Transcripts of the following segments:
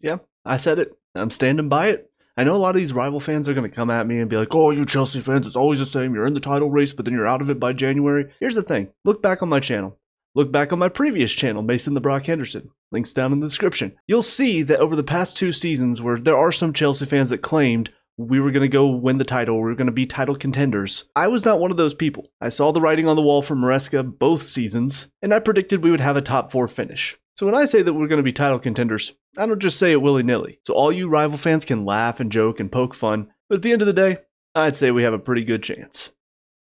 Yeah, I said it. I'm standing by it. I know a lot of these rival fans are going to come at me and be like, oh, you Chelsea fans, it's always the same. You're in the title race, but then you're out of it by January. Here's the thing look back on my channel. Look back on my previous channel, Mason the Brock Henderson. Links down in the description. You'll see that over the past 2 seasons, where there are some Chelsea fans that claimed we were going to go win the title, we were going to be title contenders. I was not one of those people. I saw the writing on the wall from Maresca both seasons, and I predicted we would have a top 4 finish. So when I say that we're going to be title contenders, I don't just say it willy-nilly. So all you rival fans can laugh and joke and poke fun, but at the end of the day, I'd say we have a pretty good chance.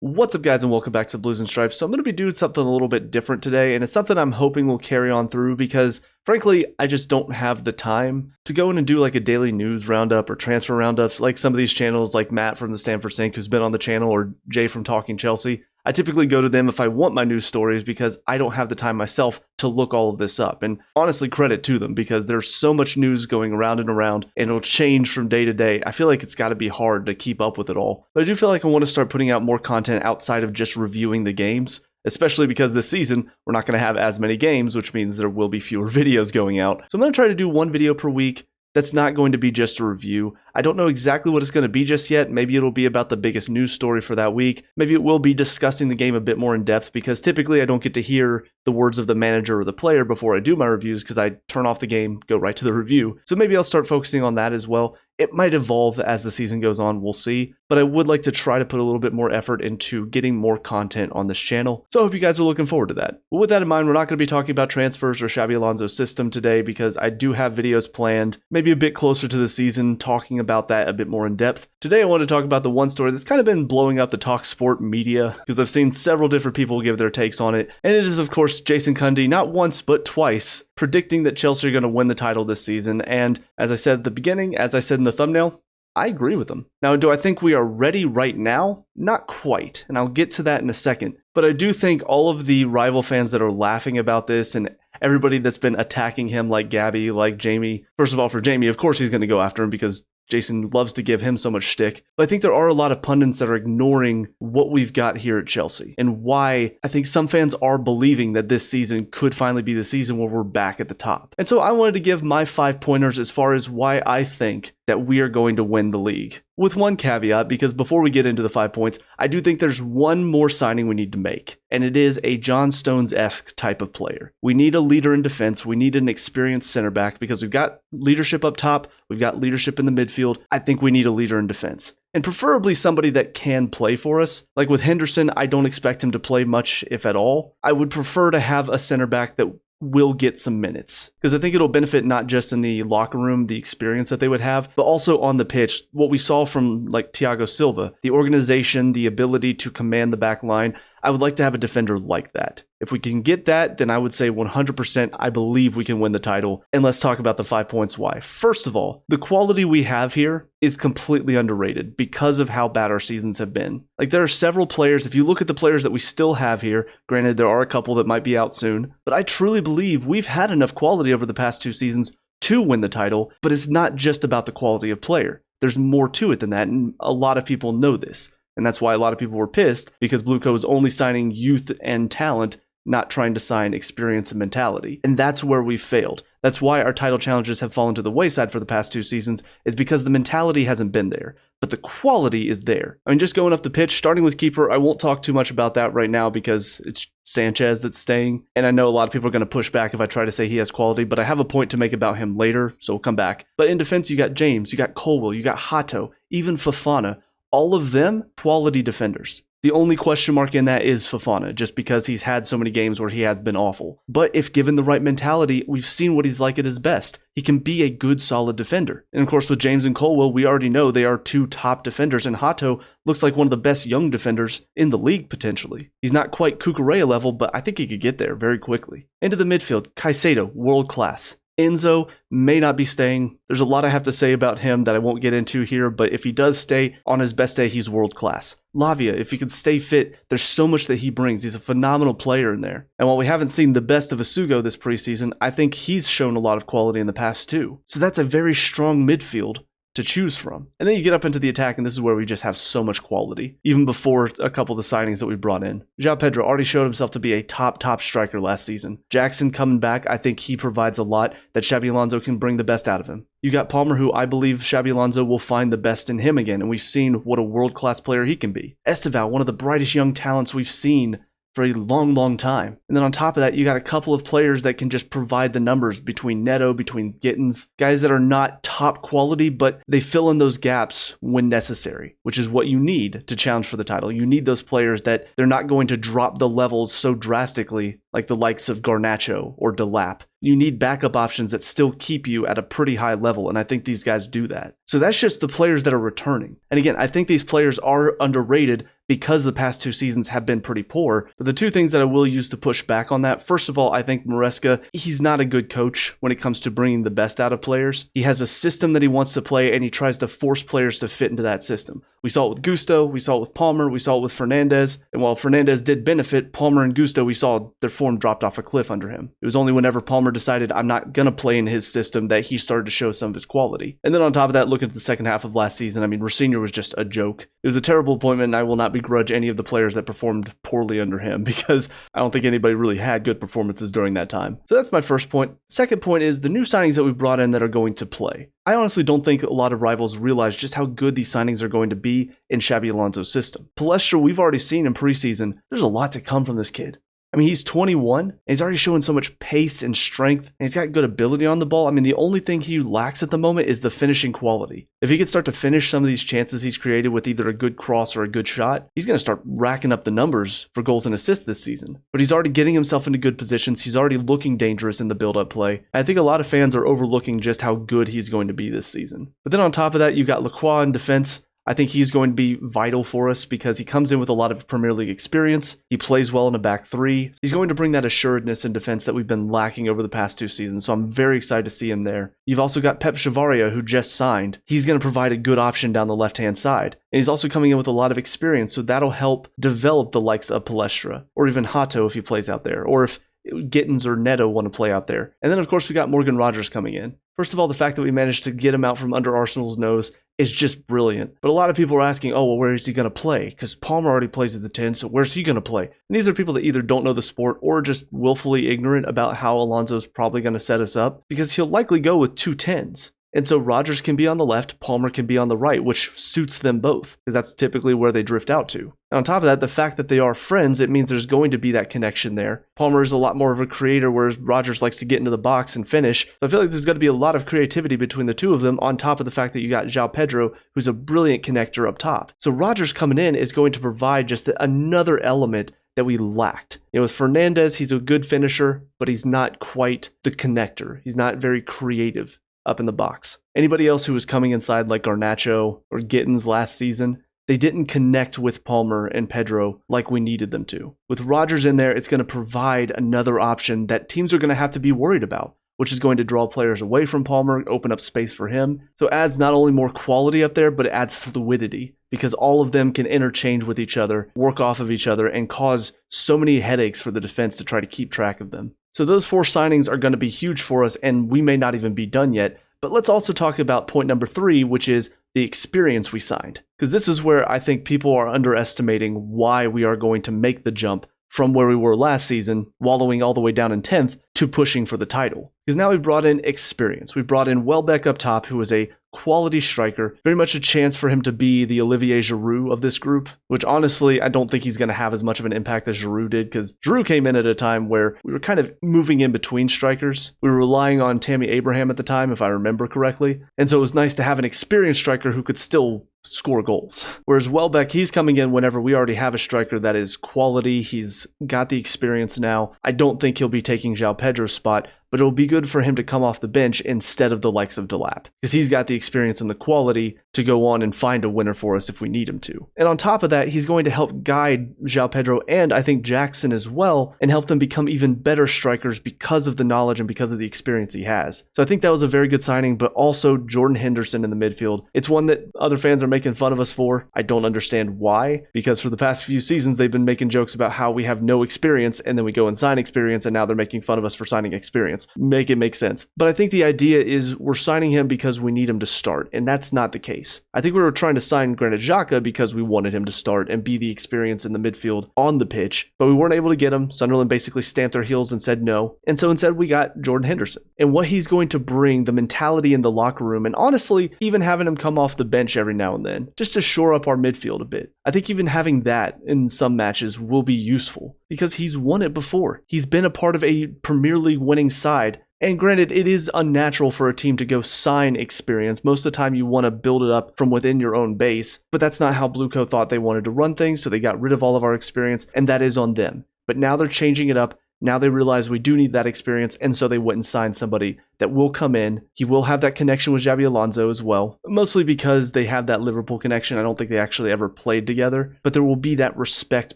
What's up, guys, and welcome back to Blues and Stripes. So I'm going to be doing something a little bit different today, and it's something I'm hoping will carry on through because, frankly, I just don't have the time to go in and do like a daily news roundup or transfer roundups like some of these channels like Matt from the Stanford Sink, who's been on the channel, or Jay from Talking Chelsea. I typically go to them if I want my news stories because I don't have the time myself to look all of this up. And honestly, credit to them because there's so much news going around and it'll change from day to day. I feel like it's got to be hard to keep up with it all. But I do feel like I want to start putting out more content outside of just reviewing the games, especially because this season we're not going to have as many games, which means there will be fewer videos going out. So I'm going to try to do one video per week. That's not going to be just a review. I don't know exactly what it's going to be just yet. Maybe it'll be about the biggest news story for that week. Maybe it will be discussing the game a bit more in depth because typically I don't get to hear the words of the manager or the player before I do my reviews because I turn off the game, go right to the review. So maybe I'll start focusing on that as well. It might evolve as the season goes on, we'll see. But I would like to try to put a little bit more effort into getting more content on this channel. So I hope you guys are looking forward to that. But with that in mind, we're not going to be talking about transfers or Xabi Alonso's system today because I do have videos planned, maybe a bit closer to the season, talking about that a bit more in depth. Today I want to talk about the one story that's kind of been blowing up the Talk Sport media because I've seen several different people give their takes on it. And it is, of course, Jason Cundy, not once but twice, predicting that Chelsea are going to win the title this season. And as I said at the beginning, as I said in the thumbnail, I agree with them. Now, do I think we are ready right now? Not quite, and I'll get to that in a second. But I do think all of the rival fans that are laughing about this and everybody that's been attacking him like Gabby, like Jamie. First of all, for Jamie, of course he's going to go after him because Jason loves to give him so much shtick. But I think there are a lot of pundits that are ignoring what we've got here at Chelsea and why I think some fans are believing that this season could finally be the season where we're back at the top. And so I wanted to give my 5 pointers as far as why I think that we are going to win the league. With one caveat, because before we get into the 5 points, I do think there's one more signing we need to make, and it is a John Stones-esque type of player. We need a leader in defense. We need an experienced center back because we've got leadership up top. We've got leadership in the midfield. I think we need a leader in defense. And preferably somebody that can play for us. Like with Henderson, I don't expect him to play much, if at all. I would prefer to have a center back that will get some minutes because I think it'll benefit not just in the locker room, the experience that they would have, but also on the pitch. What we saw from like Thiago Silva, the organization, the ability to command the back line. I would like to have a defender like that. If we can get that, then I would say 100% I believe we can win the title. And let's talk about the 5 points why. First of all, the quality we have here is completely underrated because of how bad our seasons have been. Like there are several players, if you look at the players that we still have here, granted there are a couple that might be out soon, but I truly believe we've had enough quality over the past 2 seasons to win the title, but it's not just about the quality of player. There's more to it than that, and a lot of people know this. And that's why a lot of people were pissed because Blueco was only signing youth and talent, not trying to sign experience and mentality. And that's where we failed. That's why our title challenges have fallen to the wayside for the past 2 seasons, is because the mentality hasn't been there. But the quality is there. I mean, just going up the pitch, starting with keeper, I won't talk too much about that right now because it's Sanchez that's staying. And I know a lot of people are going to push back if I try to say he has quality, but I have a point to make about him later, so we'll come back. But in defense, you got James, you got Colwell, you got Hato, even Fofana. All of them, quality defenders. The only question mark in that is Fofana, just because he's had so many games where he has been awful. But if given the right mentality, we've seen what he's like at his best. He can be a good, solid defender. And of course, with James and Colwell, we already know they are 2 top defenders, and Hato looks like one of the best young defenders in the league, potentially. He's not quite Cucurella level, but I think he could get there very quickly. Into the midfield, Caicedo, world class. Enzo may not be staying. There's a lot I have to say about him that I won't get into here, but if he does stay, on his best day, he's world class. Lavia, if he can stay fit, there's so much that he brings. He's a phenomenal player in there. And while we haven't seen the best of Asugo this preseason, I think he's shown a lot of quality in the past too. So that's a very strong midfield. to choose from. And then you get up into the attack, and this is where we just have so much quality, even before a couple of the signings that we brought in. João Pedro already showed himself to be a top striker last season. Jackson coming back, I think he provides a lot that Xabi Alonso can bring the best out of him. You got Palmer, who I believe Xabi Alonso will find the best in him again, and we've seen what a world-class player he can be. Esteval, one of the brightest young talents we've seen for a long time. And then on top of that, you got a couple of players that can just provide the numbers between Neto, between Gittins, guys that are not top quality, but they fill in those gaps when necessary, which is what you need to challenge for the title. You need those players that they're not going to drop the levels so drastically like the likes of Garnacho or Delap. You need backup options that still keep you at a pretty high level, and I think these guys do that. So that's just the players that are returning. And again, I think these players are underrated because the past 2 seasons have been pretty poor. But the 2 things that I will use to push back on that, first of all, I think Maresca, he's not a good coach when it comes to bringing the best out of players. He has a system that he wants to play, and he tries to force players to fit into that system. We saw it with Gusto, we saw it with Palmer, we saw it with Fernandez, and while Fernandez did benefit, Palmer and Gusto, we saw their form dropped off a cliff under him. It was only whenever Palmer decided, I'm not going to play in his system, that he started to show some of his quality. And then on top of that, looking at the second half of last season, I mean, Rosinha was just a joke. It was a terrible appointment, and I will not begrudge any of the players that performed poorly under him, because I don't think anybody really had good performances during that time. So that's my first point. Second point is the new signings that we brought in that are going to play. I honestly don't think a lot of rivals realize just how good these signings are going to be in Xabi Alonso's system. Palestra, we've already seen in preseason, there's a lot to come from this kid. I mean, he's 21, and he's already showing so much pace and strength, and he's got good ability on the ball. I mean, the only thing he lacks at the moment is the finishing quality. If he could start to finish some of these chances he's created with either a good cross or a good shot, he's going to start racking up the numbers for goals and assists this season. But he's already getting himself into good positions. He's already looking dangerous in the build-up play. And I think a lot of fans are overlooking just how good he's going to be this season. But then on top of that, you got Lacroix in defense. I think he's going to be vital for us because he comes in with a lot of Premier League experience. He plays well in a back 3. He's going to bring that assuredness in defense that we've been lacking over the past 2 seasons, so I'm very excited to see him there. You've also got Pep Chavaria, who just signed. He's going to provide a good option down the left-hand side. And he's also coming in with a lot of experience, so that'll help develop the likes of Palestra, or even Hato if he plays out there, or if Gittins or Neto want to play out there. And then, of course, we got Morgan Rogers coming in. First of all, the fact that we managed to get him out from under Arsenal's nose is just brilliant. But a lot of people are asking, oh, well, where is he going to play? Because Palmer already plays at the 10, so where's he going to play? And these are people that either don't know the sport or just willfully ignorant about how Alonso's probably going to set us up, because he'll likely go with 2 10s. And so Rogers can be on the left, Palmer can be on the right, which suits them both, because that's typically where they drift out to. And on top of that, the fact that they are friends, it means there's going to be that connection there. Palmer is a lot more of a creator, whereas Rogers likes to get into the box and finish. So I feel like there's going to be a lot of creativity between the two of them, on top of the fact that you got João Pedro, who's a brilliant connector up top. So Rogers coming in is going to provide just another element that we lacked. You know, with Fernandez, he's a good finisher, but he's not quite the connector. He's not very creative up in the box. Anybody else who was coming inside like Garnacho or Gittins last season, they didn't connect with Palmer and Pedro like we needed them to. With Rogers in there, it's going to provide another option that teams are going to have to be worried about, which is going to draw players away from Palmer, open up space for him. So it adds not only more quality up there, but it adds fluidity, because all of them can interchange with each other, work off of each other, and cause so many headaches for the defense to try to keep track of them. So those 4 signings are going to be huge for us, and we may not even be done yet. But let's also talk about point number 3, which is the experience we signed. Because this is where I think people are underestimating why we are going to make the jump from where we were last season, wallowing all the way down in 10th, to pushing for the title. Because now we brought in experience. We brought in Welbeck up top, who is a quality striker, very much a chance for him to be the Olivier Giroud of this group, which honestly, I don't think he's going to have as much of an impact as Giroud did, because Giroud came in at a time where we were kind of moving in between strikers. We were relying on Tammy Abraham at the time, if I remember correctly, and so it was nice to have an experienced striker who could still score goals. Whereas Welbeck, he's coming in whenever we already have a striker that is quality, he's got the experience now. I don't think he'll be taking João Pedro's spot, but it'll be good for him to come off the bench instead of the likes of Delap, because he's got the experience and the quality to go on and find a winner for us if we need him to. And on top of that, he's going to help guide João Pedro and I think Jackson as well, and help them become even better strikers because of the knowledge and because of the experience he has. So I think that was a very good signing, but also Jordan Henderson in the midfield. It's one that other fans are making fun of us for. I don't understand why, because for the past few seasons, they've been making jokes about how we have no experience, and then we go and sign experience, and now they're making fun of us for signing experience. Make it make sense. But I think the idea is we're signing him because we need him to start, and that's not the case. I think we were trying to sign Granit Xhaka because we wanted him to start and be the experience in the midfield on the pitch, but we weren't able to get him. Sunderland basically stamped their heels and said no, and so instead we got Jordan Henderson. And what he's going to bring, the mentality in the locker room, and honestly, even having him come off the bench every now and then, just to shore up our midfield a bit. I think even having that in some matches will be useful, because he's won it before. He's been a part of a Premier League winning side. And granted, it is unnatural for a team to go sign experience. Most of the time you want to build it up from within your own base, but that's not how Blueco thought they wanted to run things, so they got rid of all of our experience, and that is on them. But now they're changing it up. Now they realize we do need that experience, and so they went and signed somebody that will come in. He will have that connection with Xabi Alonso as well, mostly because they have that Liverpool connection. I don't think they actually ever played together, but there will be that respect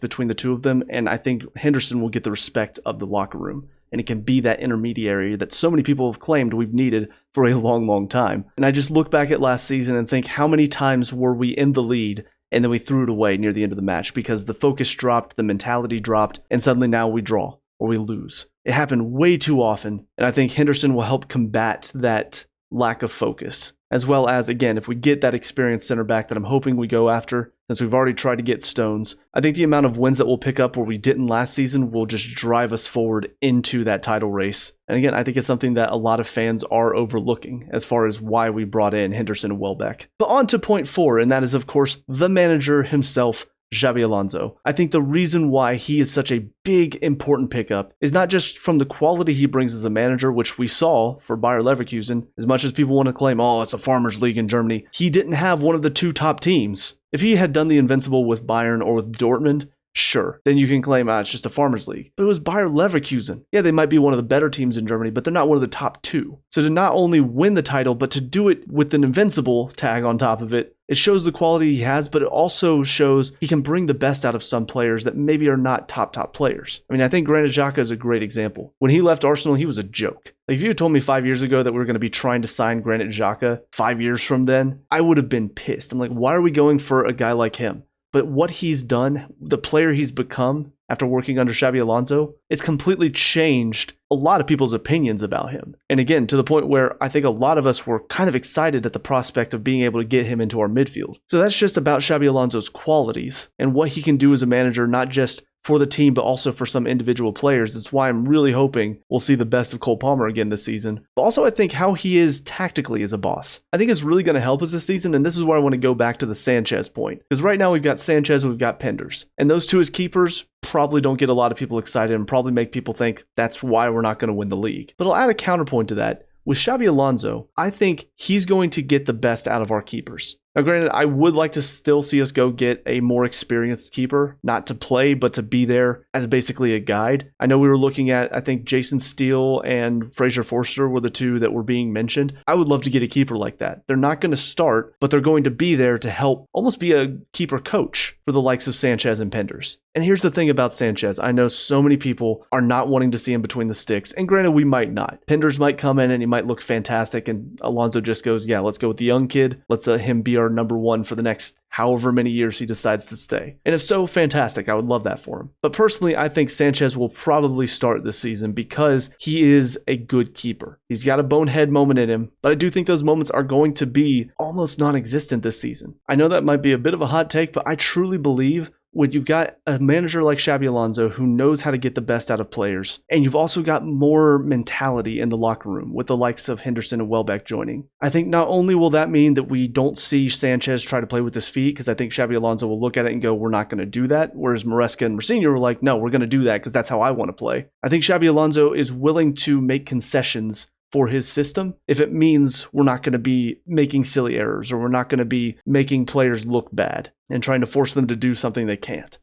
between the two of them, and I think Henderson will get the respect of the locker room. And it can be that intermediary that so many people have claimed we've needed for a long, long time. And I just look back at last season and think, how many times were we in the lead and then we threw it away near the end of the match because the focus dropped, the mentality dropped, and suddenly now we draw or we lose. It happened way too often, and I think Henderson will help combat that lack of focus. As well as, again, if we get that experienced center back that I'm hoping we go after, since we've already tried to get Stones, I think the amount of wins that we'll pick up where we didn't last season will just drive us forward into that title race. And again, I think it's something that a lot of fans are overlooking as far as why we brought in Henderson and Welbeck. But on to point 4, and that is, of course, the manager himself, Xabi Alonso. I think the reason why he is such a big, important pickup is not just from the quality he brings as a manager, which we saw for Bayer Leverkusen. As much as people want to claim, oh, it's a farmers league in Germany, he didn't have one of the 2 top teams. If he had done the invincible with Bayern or with Dortmund, sure, then you can claim, it's just a farmers league. But it was Bayer Leverkusen. Yeah, they might be one of the better teams in Germany, but they're not one of the top 2. So to not only win the title, but to do it with an invincible tag on top of it, it shows the quality he has, but it also shows he can bring the best out of some players that maybe are not top players. I mean, I think Granit Xhaka is a great example. When he left Arsenal, he was a joke. Like, if you had told me 5 years ago that we were going to be trying to sign Granit Xhaka 5 years from then, I would have been pissed. I'm like, why are we going for a guy like him? But what he's done, the player he's become after working under Xabi Alonso, it's completely changed a lot of people's opinions about him. And again, to the point where I think a lot of us were kind of excited at the prospect of being able to get him into our midfield. So that's just about Xabi Alonso's qualities and what he can do as a manager, not just for the team, but also for some individual players. That's why I'm really hoping we'll see the best of Cole Palmer again this season. But also, I think how he is tactically as a boss, I think is really going to help us this season. And this is where I want to go back to the Sanchez point. Because right now we've got Sanchez and we've got Penders. And those two as keepers probably don't get a lot of people excited and probably make people think that's why we're not going to win the league. But I'll add a counterpoint to that. With Xabi Alonso, I think he's going to get the best out of our keepers. Now, granted, I would like to still see us go get a more experienced keeper, not to play, but to be there as basically a guide. I know we were looking at, I think Jason Steele and Fraser Forster were the 2 that were being mentioned. I would love to get a keeper like that. They're not going to start, but they're going to be there to help almost be a keeper coach for the likes of Sanchez and Penders. And here's the thing about Sanchez. I know so many people are not wanting to see him between the sticks, and granted, we might not. Penders might come in and he might look fantastic, and Alonso just goes, yeah, let's go with the young kid. Let's let him be our number 1 for the next however many years he decides to stay. And if so, fantastic. I would love that for him. But personally, I think Sanchez will probably start this season because he is a good keeper. He's got a bonehead moment in him, but I do think those moments are going to be almost non-existent this season. I know that might be a bit of a hot take, but I truly believe when you've got a manager like Xabi Alonso who knows how to get the best out of players, and you've also got more mentality in the locker room with the likes of Henderson and Welbeck joining, I think not only will that mean that we don't see Sanchez try to play with his feet, because I think Xabi Alonso will look at it and go, we're not going to do that, whereas Maresca and Mourinho were like, no, we're going to do that because that's how I want to play. I think Xabi Alonso is willing to make concessions for his system if it means we're not going to be making silly errors or we're not going to be making players look bad and trying to force them to do something they can't.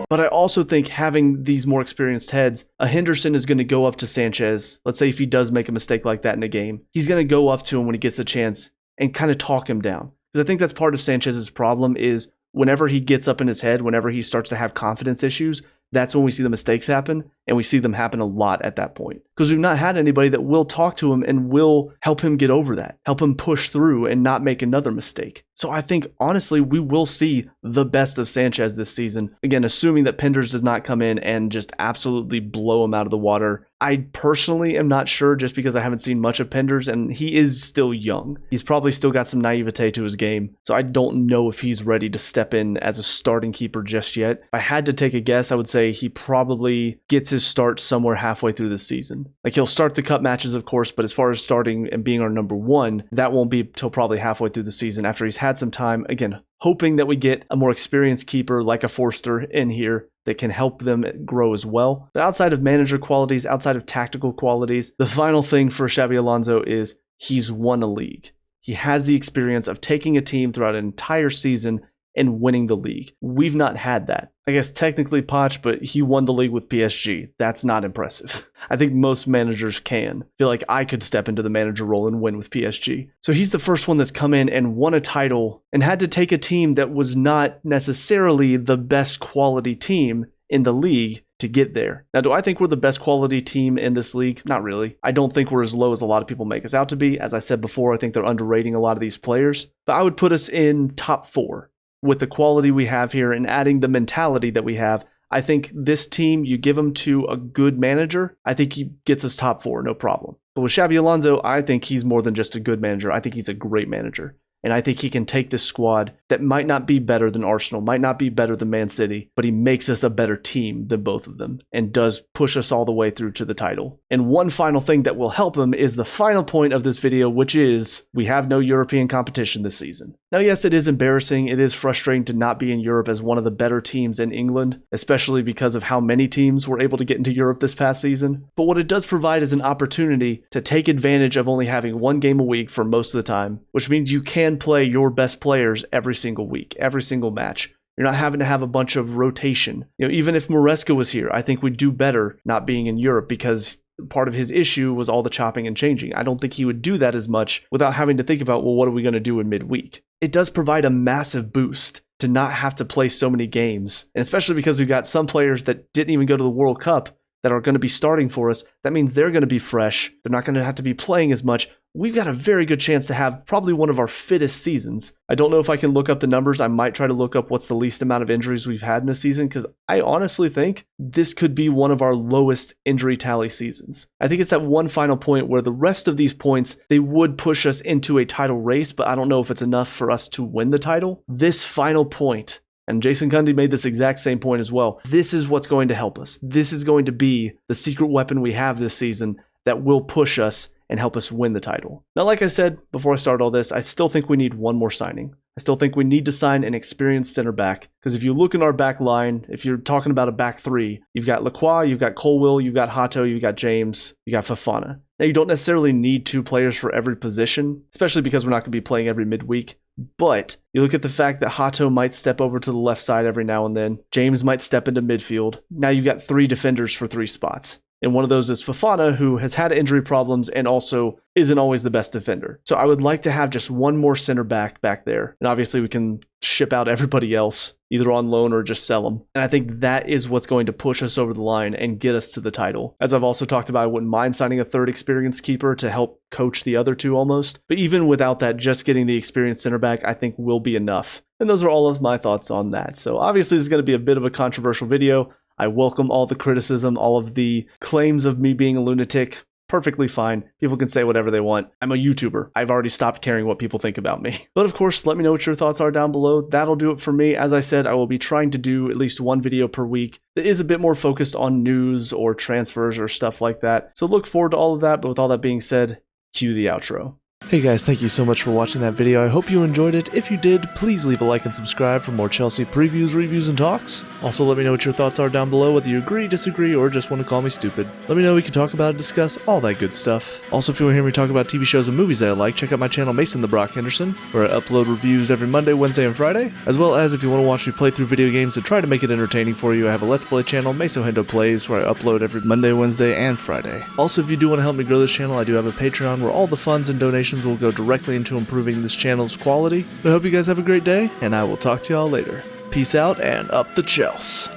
But I also think having these more experienced heads, a Henderson is going to go up to Sanchez. Let's say if he does make a mistake like that in a game, he's going to go up to him when he gets the chance and kind of talk him down. Because I think that's part of Sanchez's problem is whenever he gets up in his head, whenever he starts to have confidence issues, that's when we see the mistakes happen, and we see them happen a lot at that point. Because we've not had anybody that will talk to him and will help him get over that, help him push through and not make another mistake. So I think, honestly, we will see the best of Sanchez this season. Again, assuming that Penders does not come in and just absolutely blow him out of the water. I personally am not sure, just because I haven't seen much of Penders, and he is still young. He's probably still got some naivete to his game, so I don't know if he's ready to step in as a starting keeper just yet. If I had to take a guess, I would say he probably gets his start somewhere halfway through the season. Like, he'll start the cup matches, of course, but as far as starting and being our number one, that won't be till probably halfway through the season after he's had some time. Again, hoping that we get a more experienced keeper like a Forster in here that can help them grow as well. But outside of manager qualities, outside of tactical qualities, the final thing for Xabi Alonso is he's won a league. He has the experience of taking a team throughout an entire season and winning the league. We've not had that. I guess technically Poch, but he won the league with PSG. That's not impressive. I think most managers can. I feel like I could step into the manager role and win with PSG. So he's the first one that's come in and won a title and had to take a team that was not necessarily the best quality team in the league to get there. Now, do I think we're the best quality team in this league? Not really. I don't think we're as low as a lot of people make us out to be. As I said before, I think they're underrating a lot of these players. But I would put us in top 4. With the quality we have here and adding the mentality that we have. I think this team, you give him to a good manager, I think he gets us top 4, no problem. But with Xabi Alonso, I think he's more than just a good manager. I think he's a great manager. And I think he can take this squad that might not be better than Arsenal, might not be better than Man City, but he makes us a better team than both of them and does push us all the way through to the title. And one final thing that will help him is the final point of this video, which is we have no European competition this season. Now, yes, it is embarrassing. It is frustrating to not be in Europe as one of the better teams in England, especially because of how many teams were able to get into Europe this past season. But what it does provide is an opportunity to take advantage of only having one game a week for most of the time, which means you can play your best players every single week, every single match. You're not having to have a bunch of rotation. Even if Maresca was here, I think we'd do better not being in Europe because part of his issue was all the chopping and changing. I don't think he would do that as much without having to think about, well, what are we going to do in midweek? It does provide a massive boost to not have to play so many games, and especially because we've got some players that didn't even go to the World Cup that are going to be starting for us. That means they're going to be fresh. They're not going to have to be playing as much. We've got a very good chance to have probably one of our fittest seasons. I don't know if I can look up the numbers. I might try to look up what's the least amount of injuries we've had in a season, because I honestly think this could be one of our lowest injury tally seasons. I think it's that one final point where the rest of these points, they would push us into a title race, but I don't know if it's enough for us to win the title. This final point, and Jason Cundy made this exact same point as well, this is what's going to help us. This is going to be the secret weapon we have this season that will push us and help us win the title. Now, like I said before I start all this, I still think we need one more signing. I still think we need to sign an experienced center back, because if you look in our back line, if you're talking about a back 3, you've got Lacroix, you've got Colwill, you've got Hato, you've got James, you got Fofana. Now, you don't necessarily need 2 players for every position, especially because we're not going to be playing every midweek. But you look at the fact that Hato might step over to the left side every now and then. James might step into midfield. Now you've got 3 defenders for 3 spots. And one of those is Fofana, who has had injury problems and also isn't always the best defender. So I would like to have just one more center back there. And obviously we can ship out everybody else, either on loan or just sell them. And I think that is what's going to push us over the line and get us to the title. As I've also talked about, I wouldn't mind signing a 3rd experienced keeper to help coach the other 2 almost. But even without that, just getting the experienced center back, I think will be enough. And those are all of my thoughts on that. So obviously this is going to be a bit of a controversial video. I welcome all the criticism, all of the claims of me being a lunatic. Perfectly fine. People can say whatever they want. I'm a YouTuber. I've already stopped caring what people think about me. But of course, let me know what your thoughts are down below. That'll do it for me. As I said, I will be trying to do at least one video per week that is a bit more focused on news or transfers or stuff like that. So look forward to all of that. But with all that being said, cue the outro. Hey guys, thank you so much for watching that video. I hope you enjoyed it. If you did, please leave a like and subscribe for more Chelsea previews, reviews, and talks. Also, let me know what your thoughts are down below, whether you agree, disagree, or just want to call me stupid. Let me know, we can talk about it, discuss all that good stuff. Also, if you want to hear me talk about TV shows and movies that I like, check out my channel Mason the Brock Henderson, where I upload reviews every Monday, Wednesday, and Friday. As well as if you want to watch me play through video games and try to make it entertaining for you, I have a Let's Play channel, Meso Hendo Plays, where I upload every Monday, Wednesday, and Friday. Also, if you do want to help me grow this channel, I do have a Patreon where all the funds and donations will go directly into improving this channel's quality. I hope you guys have a great day, and I will talk to y'all later. Peace out, and up the Chels.